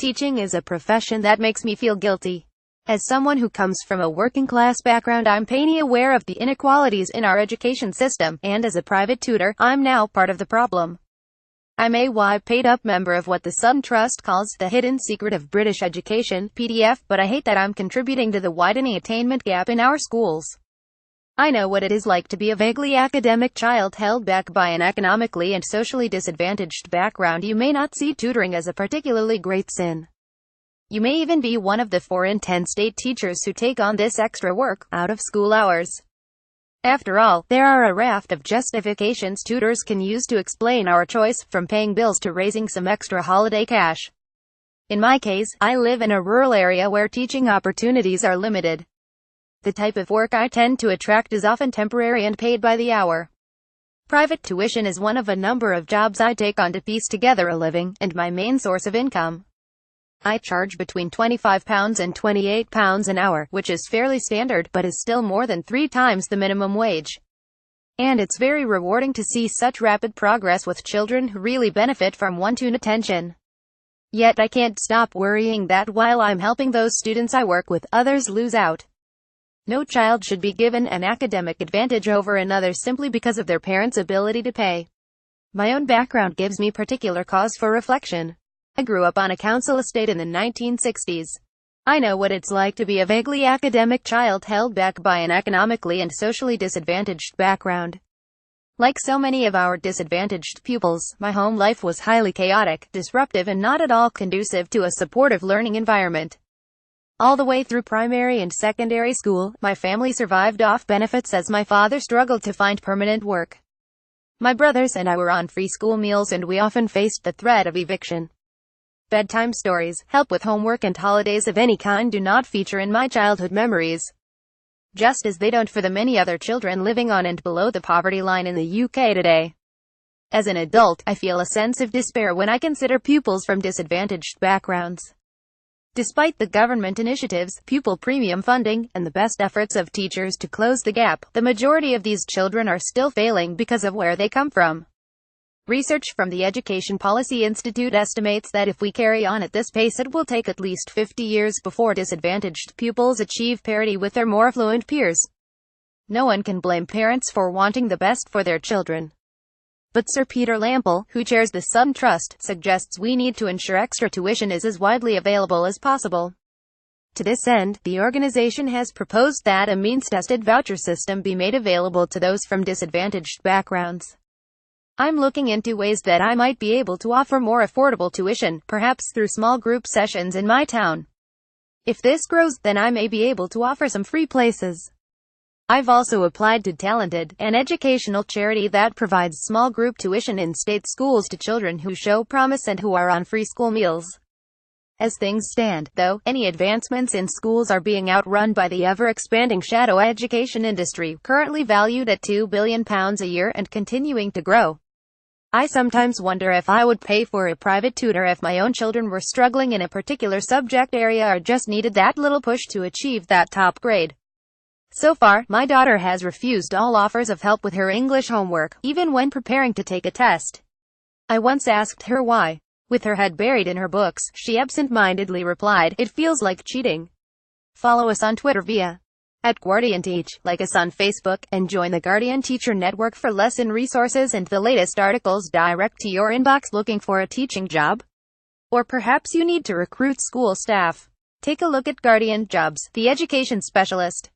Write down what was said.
Teaching is a profession that makes me feel guilty. As someone who comes from a working-class background, I'm painfully aware of the inequalities in our education system, and as a private tutor, I'm now part of the problem. I'm a paid-up member of what the Sutton Trust calls the hidden secret of British education, PDF, but I hate that I'm contributing to the widening attainment gap in our schools. I know what it is like to be a vaguely academic child held back by an economically and socially disadvantaged background. You may not see tutoring as a particularly great sin. You may even be one of the 4 in 10 state teachers who take on this extra work out of school hours. After all, there are a raft of justifications tutors can use to explain our choice, from paying bills to raising some extra holiday cash. In my case, I live in a rural area where teaching opportunities are limited. The type of work I tend to attract is often temporary and paid by the hour. Private tuition is one of a number of jobs I take on to piece together a living, and my main source of income. I charge between £25 and £28 an hour, which is fairly standard, but is still more than 3 times the minimum wage. And it's very rewarding to see such rapid progress with children who really benefit from one-to-one attention. Yet I can't stop worrying that while I'm helping those students I work with, others lose out. No child should be given an academic advantage over another simply because of their parents' ability to pay. My own background gives me particular cause for reflection. I grew up on a council estate in the 1960s. I know what it's like to be a vaguely academic child held back by an economically and socially disadvantaged background. Like so many of our disadvantaged pupils, my home life was highly chaotic, disruptive, and not at all conducive to a supportive learning environment. All the way through primary and secondary school, my family survived off benefits as my father struggled to find permanent work. My brothers and I were on free school meals, and we often faced the threat of eviction. Bedtime stories, help with homework, and holidays of any kind do not feature in my childhood memories. Just as they don't for the many other children living on and below the poverty line in the UK today. As an adult, I feel a sense of despair when I consider pupils from disadvantaged backgrounds. Despite the government initiatives, pupil premium funding, and the best efforts of teachers to close the gap, the majority of these children are still failing because of where they come from. Research from the Education Policy Institute estimates that if we carry on at this pace, it will take at least 50 years before disadvantaged pupils achieve parity with their more affluent peers. No one can blame parents for wanting the best for their children. But Sir Peter Lample, who chairs the Sutton Trust, suggests we need to ensure extra tuition is as widely available as possible. To this end, the organization has proposed that a means-tested voucher system be made available to those from disadvantaged backgrounds. I'm looking into ways that I might be able to offer more affordable tuition, perhaps through small group sessions in my town. If this grows, then I may be able to offer some free places. I've also applied to Talented, an educational charity that provides small group tuition in state schools to children who show promise and who are on free school meals. As things stand, though, any advancements in schools are being outrun by the ever-expanding shadow education industry, currently valued at £2 billion a year and continuing to grow. I sometimes wonder if I would pay for a private tutor if my own children were struggling in a particular subject area or just needed that little push to achieve that top grade. So far, my daughter has refused all offers of help with her English homework, even when preparing to take a test. I once asked her why. With her head buried in her books, she absent-mindedly replied, "It feels like cheating." Follow us on Twitter via @GuardianTeach, like us on Facebook, and join the Guardian Teacher Network for lesson resources and the latest articles direct to your inbox. Looking for a teaching job? Or perhaps you need to recruit school staff? Take a look at Guardian Jobs, the education specialist.